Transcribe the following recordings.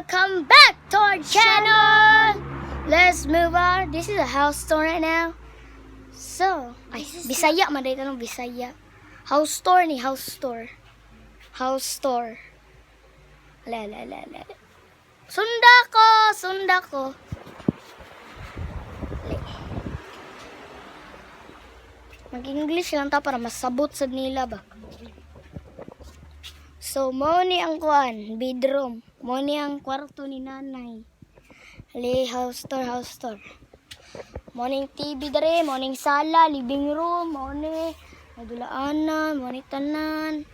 welcome back to our channel. Let's move on. This is a house store right now. So, Bisaya man dito ng Bisaya. House store ni house store. House store. La. Sunda ko. Mag-English lang ta para masabot sa nila ba. So, mo ni ang kuan, bedroom. Mo ni ang kwarto ni nanay. House store. Morning TV dere, morning sala, living room, morning madulaanan, morning tanan.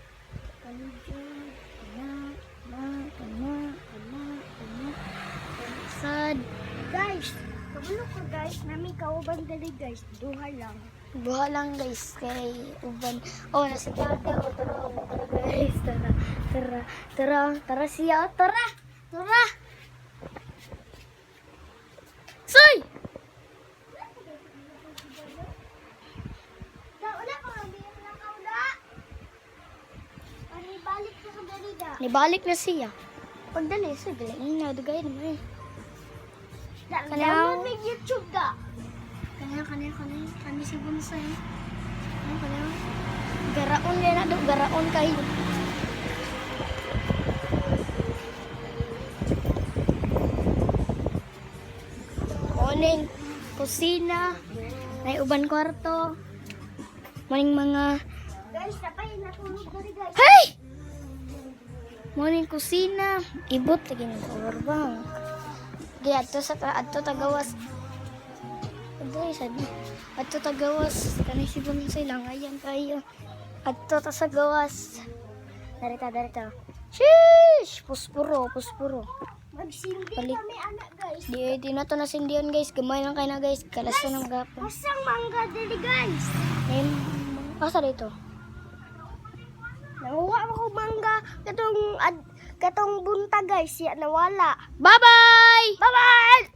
Sad. Guys, kabalo ko guys, nami kauban dali guys, duha lang. Buha lang guys kay uban. Oh, nasa dada o tara guys, tara siya, tara. Soy! Wala ko lang biyan lang kaula. Ani balik ka sa dali da. Nibalik na siya. Pagdali, so bilangin na, dugay naman. Download may YouTube da. Kani si Bonsai. Kani. Garaon din na do, garaon kayo. Morning kusina, may uban kwarto. Morning mga Guys, napay natulog dali guys. hey! Morning kusina, ibot lagi ng power bank. Di adto tagawas. Adto tagawas kanay si Bonsai lang ayan kayo. Adto ta sa gawas. Darita. Sheesh! Puspuro. Magsimbi Balik. kami anak guys. Di na to nasindihan guys. Gamay lang kayo na guys. Kalasan ng gapon. Asang mangga dali guys. Asa dito? Nakuha ako mangga katong bunta guys, ya nawala. Bye-bye! Bye-bye.